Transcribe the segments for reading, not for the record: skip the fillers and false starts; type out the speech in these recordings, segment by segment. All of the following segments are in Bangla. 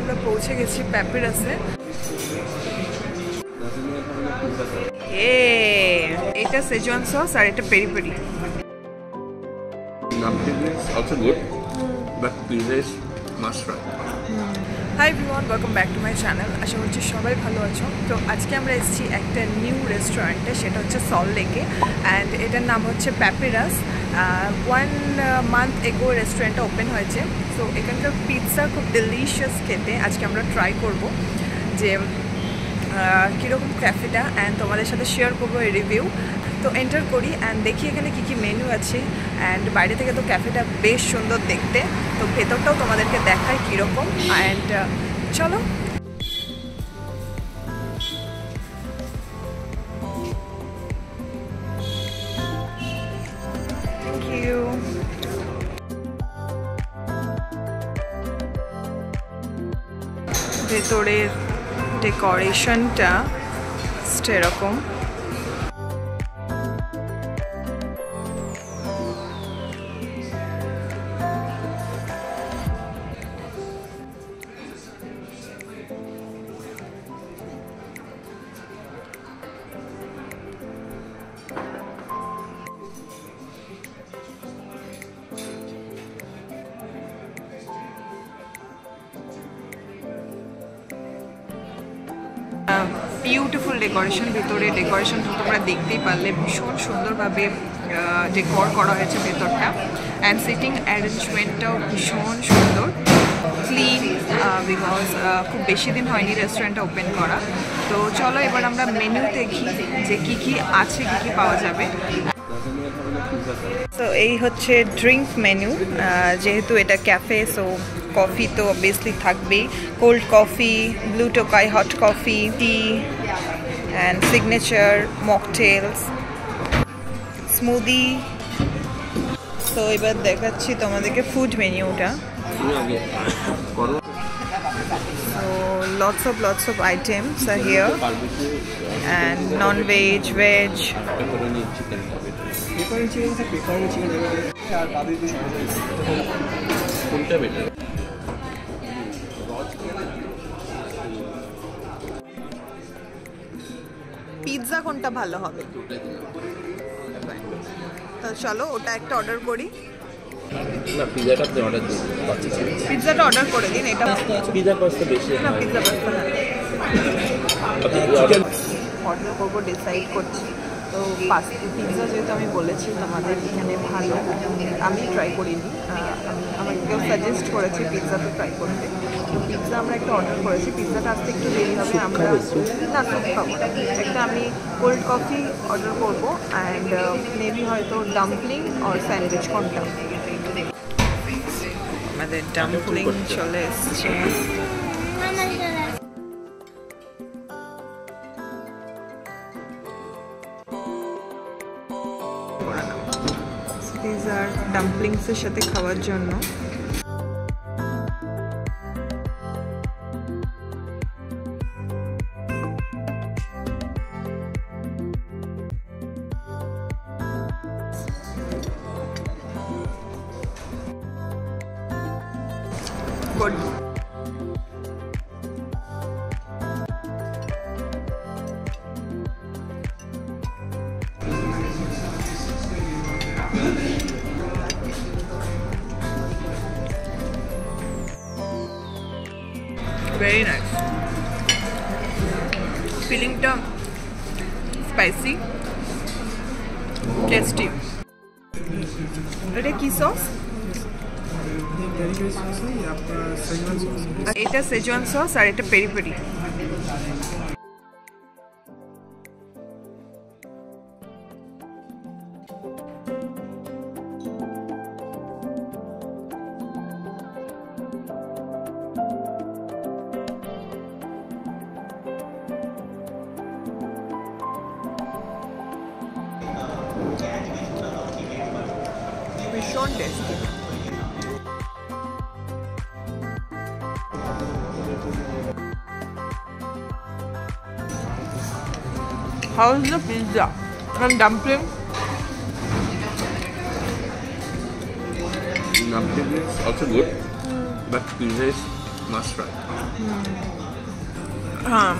আমরা পৌঁছে গেছি প্যাপিরাসে। এটা সেজওয়ান সস আর এটা peri peri. Dumpling is also good, but pizza is must try. Hi everyone, welcome back to my channel. আশা করছি সবাই ভালো আছো। তো আজকে আমরা এসেছি একটা নিউ রেস্টুরেন্টে, সেটা হচ্ছে সল্ট লেকে, অ্যান্ড এটার নাম হচ্ছে প্যাপিরাস। 1 month এগো রেস্টুরেন্টটা ওপেন হয়েছে। সো এখানকার পিৎজা খুব ডেলিশিয়াস খেতে। আজকে আমরা ট্রাই করব যে কীরকম ক্যাফেটা, অ্যান্ড তোমাদের সাথে শেয়ার করবো এই রিভিউ। তো এন্টার করি অ্যান্ড দেখি এখানে কী কী মেনু আছে। অ্যান্ড বাইরে থেকে তো ক্যাফেটা বেশ সুন্দর দেখতে, তো ভেতরটাও তোমাদেরকে দেখায় কীরকম। অ্যান্ড চলো। Thank you. ভেতরের ডেকোরেশনটা এরকম। বিউটিফুল ডেকোরেশন, ভিতরে ডেকোরেশন তোমরা দেখতেই পারলে ভীষণ সুন্দরভাবে ডেকোর করা হয়েছে ভেতরটা। অ্যান্ড সিটিং অ্যারেঞ্জমেন্টটাও ভীষণ সুন্দর, ক্লিন, বিকজ খুব বেশি দিন হয়নি রেস্টুরেন্টটা ওপেন করা। তো চলো এবার আমরা মেনু দেখি যে কী কী আছে, কী কী পাওয়া যাবে। তো এই হচ্ছে ড্রিঙ্ক মেনু, যেহেতু এটা ক্যাফে, সো কফি তো অবভিয়াসলি থাকবেই। Cold coffee, blue Tokai hot coffee, T and signature mocktails, smoothie. তো এবার দেখাচ্ছি তোমাদেরকে ফুড মেনুটা। So lots of items are here, and non-veg, veg. Pepperoni chicken. কোনটা বেটার? পিৎজা কোনটা ভালো হবে? তো চলো ওটা একটা অর্ডার করি। না, পিৎজাটা আপনি অর্ডার দিন। পিৎজাটা অর্ডার করে দিন। এটা পিৎজা কষ্ট বেশি না, পিৎজা পাস্তা না, অর্ডার করবো ডিসাইড করছি। তো পিৎজা যেহেতু আমি বলেছি তোমাদের এখানে ভালো, আমি ট্রাই করিনি, আমাকে কেউ সাজেস্ট করেছে পিৎজাটা ট্রাই করতে। তো পিৎজা আমরা একটা অর্ডার করেছি। পিৎজাটা আসতে একটু দেরি হবে। আমরা না স্যুপ খাবো, একটা আমি কোল্ড কফি অর্ডার করবো, অ্যান্ড মেবি হয়তো ডাম্পলিং আর স্যান্ডউইচ কোনটা। আমাদের ডাম্পলিং চলে এসছে। পিৎজার ডাম্পলিংসের সাথে খাওয়ার জন্য। Good. Very nice. Feelingটা স্পাইসি, টেস্টি। এটা কি সস? এটা সেজওয়ান সস আর এটা পেরি পেরি। ভীষণ tasty. How is the pizza and dumpling? Dumpling is also good, but pizza is Must try. হ্যাঁ,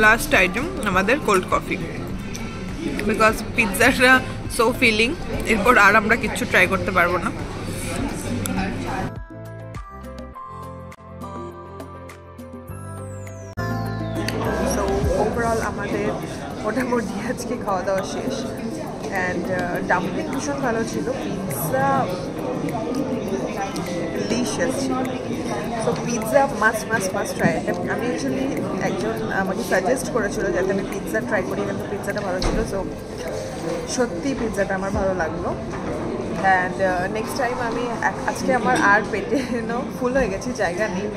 লাস্ট আইটেম আমাদের কোল্ড কফি, বিকজ পিৎজাটা সো ফিলিং, এরপর আর আমরা কিচ্ছু ট্রাই করতে পারবো না। সো ওভারঅল আমাদের মোটামুটি আজকে খাওয়া দাওয়া শেষ। অ্যান্ড ডাম্পলিং ভীষণ ভালো ছিল, পিৎজা ডিলিশিয়াস ছিল। So pizza must try. আমি অ্যাকচুয়ালি একজন আমাকে সাজেস্ট করেছিল যাতে আমি পিৎজা ট্রাই করি, কিন্তু পিৎজাটা ভালো ছিল। সো সত্যি পিৎজাটা আমার ভালো লাগলো। অ্যান্ড নেক্সট টাইম আমি আজকে আমার আর পেটে ফুল হয়ে গেছে, জায়গা নেই,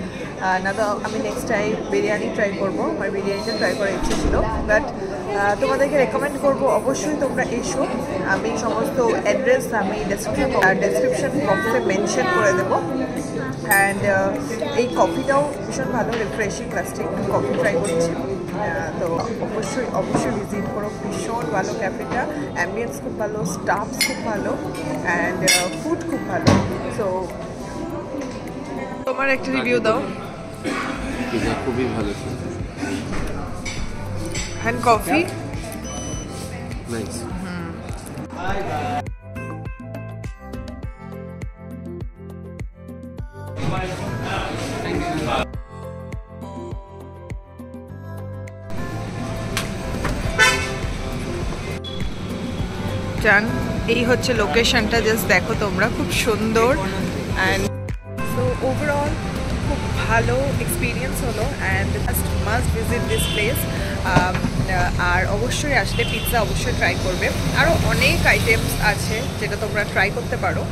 না তো আমি নেক্সট টাইম বিরিয়ানি ট্রাই করবো। আমার বিরিয়ানিটা ট্রাই করার ইচ্ছে ছিল, বাট তোমাদেরকে রেকমেন্ড করবো অবশ্যই তোমরা এসো। আমি সমস্ত অ্যাড্রেস আমি ডেসক্রিপশন বক্সে মেনশন করে দেবো। অ্যান্ড এই কফিটাও ভীষণ ভালো, রিফ্রেশিং লাস্টিং কফি ট্রাই করছি। তো অবশ্যই ভিজিট করো, ভীষণ ভালো ক্যাফেটা, অ্যাম্বিয়েন্স খুব ভালো, স্টাফস খুব ভালো, অ্যান্ড ফুড খুব ভালো। সো তোমার একটা রিভিউ দাও। পিৎজা খুবই ভালো ছিল। And coffee nice. জান, এই হচ্ছে লোকেশনটা, জাস্ট দেখো তোমরা, খুব সুন্দর। অ্যান্ড সো ওভারঅল খুব ভালো এক্সপিরিয়েন্স হলো, and just must visit this place. আর অবশ্যই আসলে পিৎজা অবশ্যই ট্রাই করবে। আরও অনেক আইটেমস আছে যেটা তোমরা ট্রাই করতে পারো।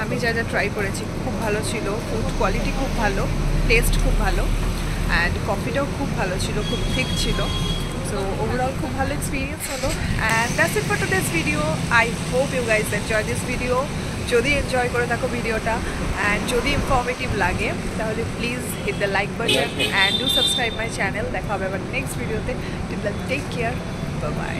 আমি যা ট্রাই করেছি খুব ভালো ছিল, ফুড কোয়ালিটি খুব ভালো, টেস্ট খুব ভালো, অ্যান্ড কফিটাও খুব ভালো ছিল, খুব থিক ছিল। So overall খুব ভালো এক্সপিরিয়েন্স হলো। And that's it for today's video. I hope you guys enjoy this video. যদি এনজয় করে থাকো ভিডিওটা অ্যান্ড যদি ইনফরমেটিভ লাগে তাহলে please hit the like button and do subscribe my channel. দেখা হবে আবার নেক্সট ভিডিওতে। Till then take care, bye by.